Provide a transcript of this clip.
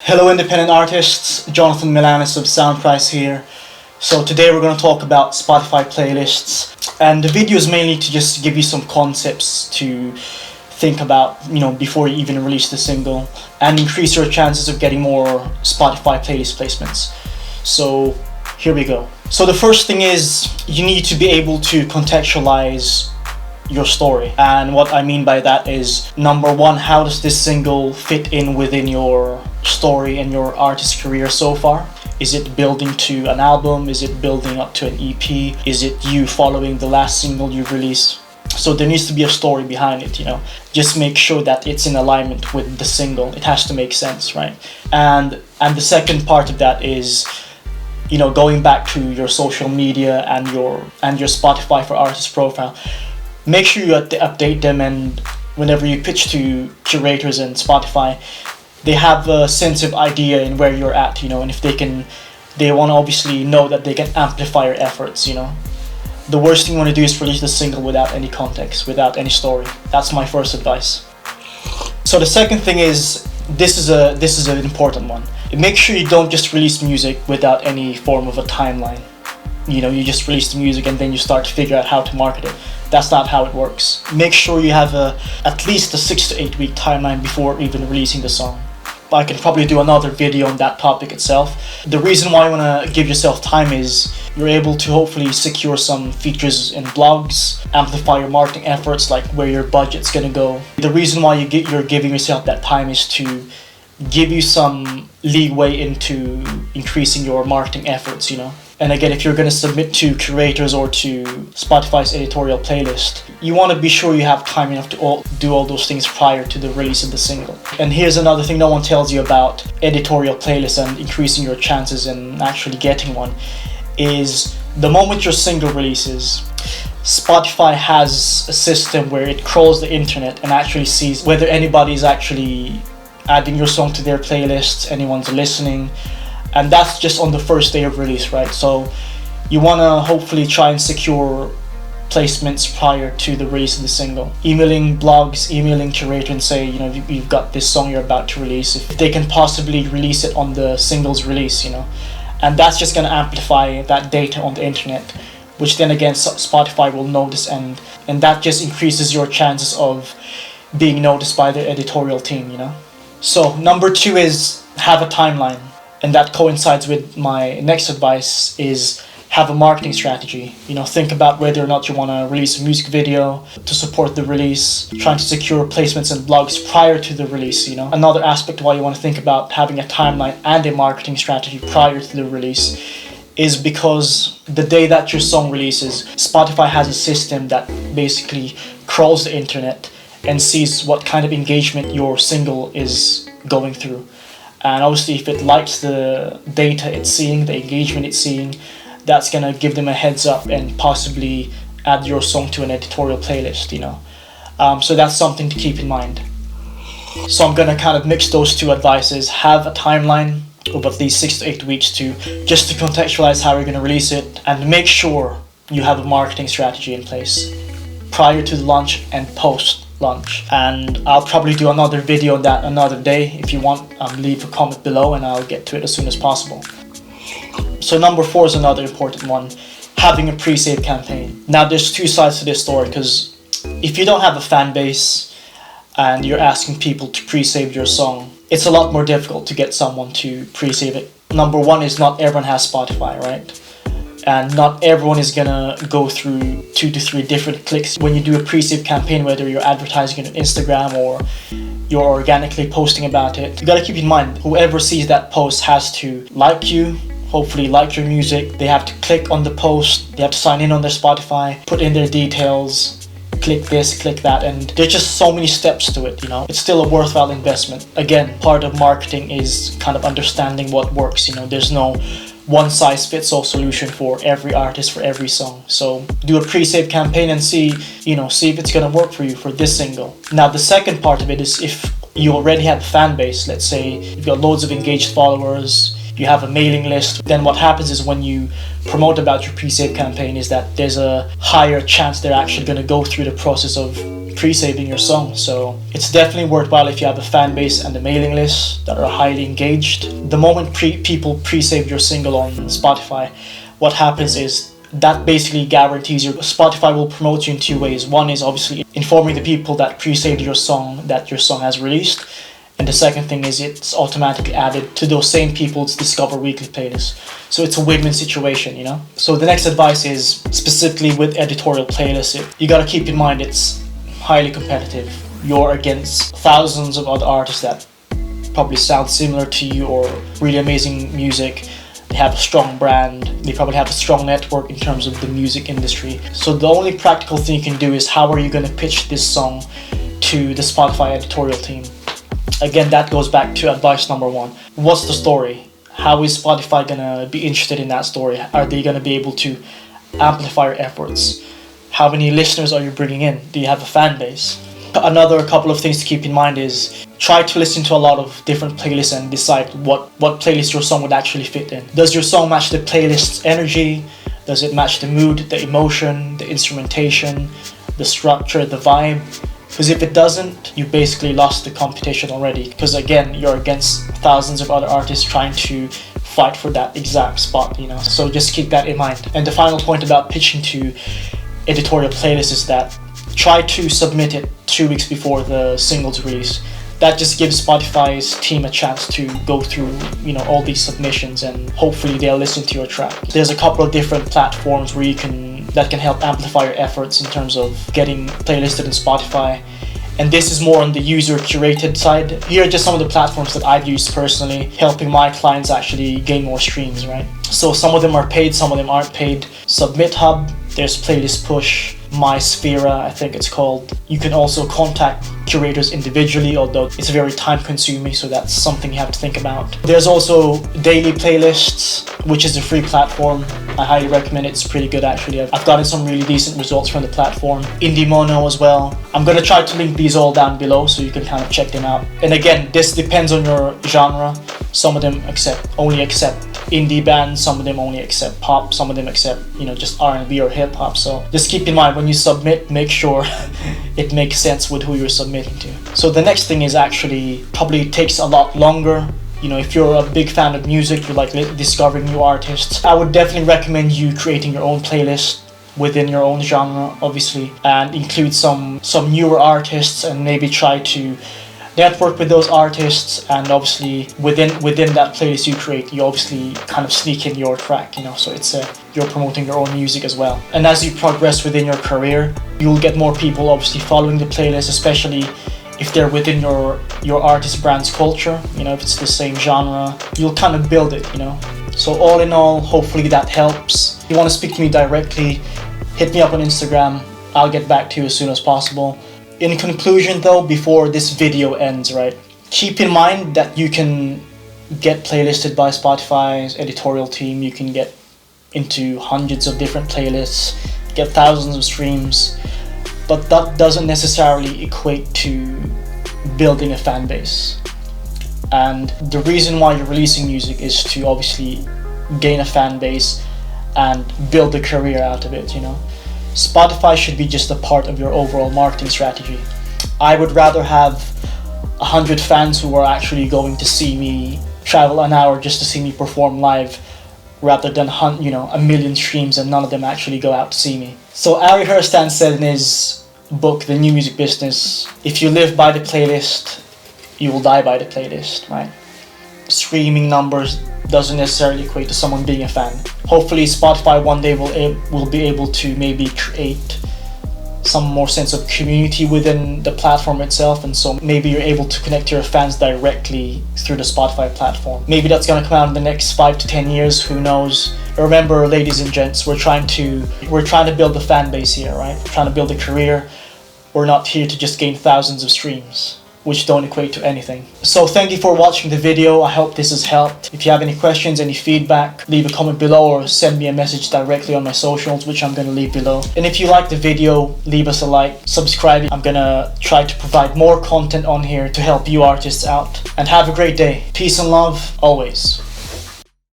Hello independent artists, Jonathan Milanis of Soundprise here. So today we're going to talk about Spotify playlists, and the video is mainly to just give you some concepts to think about, before you even release the single, and increase your chances of getting more Spotify playlist placements. So here we go. So the first thing is you need to be able to contextualize your story, and what I mean by that is, number one, how does this single fit in within your story and your artist career so far? Is it building to an album? Is it building up to an EP? Is it you following the last single you've released? So there needs to be a story behind it, Just make sure that it's in alignment with the single. It has to make sense, right? And the second part of that is, going back to your social media and your Spotify for Artists profile. Make sure you update them, and whenever you pitch to curators and Spotify, they have a sense of idea in where you're at, and if they want to obviously know that they can amplify your efforts, The worst thing you want to do is release the single without any context, without any story. That's my first advice. So the second thing is, this is an important one. Make sure you don't just release music without any form of a timeline. You just release the music and then you start to figure out how to market it. That's not how it works. Make sure you have at least a 6 to 8 week timeline before even releasing the song. I can probably do another video on that topic itself. The reason why you want to give yourself time is you're able to hopefully secure some features in blogs, amplify your marketing efforts, like where your budget's going to go. The reason why you're giving yourself that time is to give you some leeway into increasing your marketing efforts, And again, if you're going to submit to curators or to Spotify's editorial playlist, you want to be sure you have time enough to do all those things prior to the release of the single. And here's another thing no one tells you about editorial playlists and increasing your chances in actually getting one, is the moment your single releases, Spotify has a system where it crawls the internet and actually sees whether anybody's actually adding your song to their playlists, anyone's listening. And that's just on the first day of release, right? So you want to hopefully try and secure placements prior to the release of the single. Emailing blogs, emailing curator and say, you've got this song you're about to release, if they can possibly release it on the single's release, And that's just going to amplify that data on the internet, which then again Spotify will notice, and that just increases your chances of being noticed by their editorial team, So number 2 is have a timeline. And that coincides with my next advice, is have a marketing strategy. Think about whether or not you want to release a music video to support the release, trying to secure placements and blogs prior to the release. Another aspect why you want to think about having a timeline and a marketing strategy prior to the release is because the day that your song releases, Spotify has a system that basically crawls the internet and sees what kind of engagement your single is going through. And obviously if it likes the data it's seeing, the engagement it's seeing, that's going to give them a heads up and possibly add your song to an editorial playlist, So that's something to keep in mind. So I'm going to kind of mix those two advices. Have a timeline of at least 6 to 8 weeks to contextualize how you're going to release it, and make sure you have a marketing strategy in place prior to the launch and post launch. And I'll probably do another video on that another day. If you want, leave a comment below and I'll get to it as soon as possible. So number 4 is another important one, having a pre-save campaign. Now there's 2 sides to this story, because if you don't have a fan base and you're asking people to pre-save your song, it's a lot more difficult to get someone to pre-save it. Number 1 is not everyone has Spotify, right? And not everyone is gonna go through 2 to 3 different clicks when you do a pre-save campaign, whether you're advertising it on Instagram or you're organically posting about it. You gotta keep in mind, whoever sees that post has to like you, hopefully like your music. They have to click on the post, they have to sign in on their Spotify, put in their details, click this, click that, and there's just so many steps to it, It's still a worthwhile investment. Again, part of marketing is kind of understanding what works, There's no one-size-fits-all solution for every artist, for every song. So do a pre-save campaign and see if it's gonna work for you for this single. Now the second part of it is, if you already have a fan base, let's say you've got loads of engaged followers, you have a mailing list, then what happens is when you promote about your pre-save campaign is that there's a higher chance they're actually gonna go through the process of pre-saving your song. So it's definitely worthwhile if you have a fan base and a mailing list that are highly engaged. The moment people pre-save your single on Spotify, what happens is that basically guarantees Spotify will promote you in two ways. One is obviously informing the people that pre-saved your song that your song has released. And the second thing is it's automatically added to those same people's Discover Weekly playlists. So it's a win-win situation, you know? So the next advice is, specifically with editorial playlists, you gotta keep in mind it's highly competitive. You're against thousands of other artists that probably sound similar to you or really amazing music. They have a strong brand, they probably have a strong network in terms of the music industry. So the only practical thing you can do is how are you gonna pitch this song to the Spotify editorial team? Again, that goes back to advice number one. What's the story? How is Spotify gonna be interested in that story? Are they gonna be able to amplify your efforts? How many listeners are you bringing in? Do you have a fan base? Another couple of things to keep in mind is try to listen to a lot of different playlists and decide what playlist your song would actually fit in. Does your song match the playlist's energy? Does it match the mood, the emotion, the instrumentation, the structure, the vibe? Because if it doesn't, you basically lost the competition already. Because again, you're against thousands of other artists trying to fight for that exact spot, you know. So just keep that in mind. And the final point about pitching to editorial playlists is that try to submit it 2 weeks before the single's release. That just gives Spotify's team a chance to go through, you know, all these submissions, and hopefully they'll listen to your track. There's a couple of different platforms where that can help amplify your efforts in terms of getting playlisted in Spotify. And this is more on the user-curated side. Here are just some of the platforms that I've used personally, helping my clients actually gain more streams, right? So some of them are paid, some of them aren't paid. Submit Hub, there's Playlist Push, MySphera, I think it's called. You can also contact curators individually, although it's very time consuming, so that's something you have to think about. There's also Daily Playlists, which is a free platform. I highly recommend it. It's pretty good actually. I've gotten some really decent results from the platform. Indie Mono as well. I'm gonna try to link these all down below so you can kind of check them out. And again, this depends on your genre. Some of them only accept indie bands, some of them only accept pop, some of them accept, you know, just R&B or hip hop. So just keep in mind when you submit, make sure it makes sense with who you're submitting to. So the next thing is actually probably takes a lot longer. You know, if you're a big fan of music, you like discovering new artists, I would definitely recommend you creating your own playlist within your own genre, obviously, and include some newer artists, and maybe try to network with those artists. And obviously within that playlist you create, you obviously kind of sneak in your track, you know, so it's you're promoting your own music as well. And as you progress within your career, you'll get more people obviously following the playlist, especially if they're within your artist brand's culture, you know, if it's the same genre, you'll kind of build it, you know. So all in all, hopefully that helps. If you want to speak to me directly, hit me up on Instagram. I'll get back to you as soon as possible. In conclusion though, before this video ends, right, keep in mind that you can get playlisted by Spotify's editorial team. You can get into hundreds of different playlists, get thousands of streams, but that doesn't necessarily equate to building a fan base. And the reason why you're releasing music is to obviously gain a fan base and build a career out of it, you know. Spotify should be just a part of your overall marketing strategy. I would rather have 100 fans who are actually going to see me travel an hour just to see me perform live, rather than, you know, 1 million streams and none of them actually go out to see me. So Ari Herstand said in his book, The New Music Business, if you live by the playlist, you will die by the playlist, right? Streaming numbers doesn't necessarily equate to someone being a fan. Hopefully Spotify one day will be able to maybe create some more sense of community within the platform itself, and so maybe you're able to connect to your fans directly through the Spotify platform. Maybe that's gonna come out in the next 5 to 10 years, who knows. Remember, ladies and gents, we're trying to build a fan base here, right? We're trying to build a career. We're not here to just gain thousands of streams, which don't equate to anything. So thank you for watching the video. I hope this has helped. If you have any questions, any feedback, leave a comment below or send me a message directly on my socials, which I'm gonna leave below. And if you like the video, leave us a like, subscribe. I'm gonna try to provide more content on here to help you artists out. And have a great day. Peace and love, always.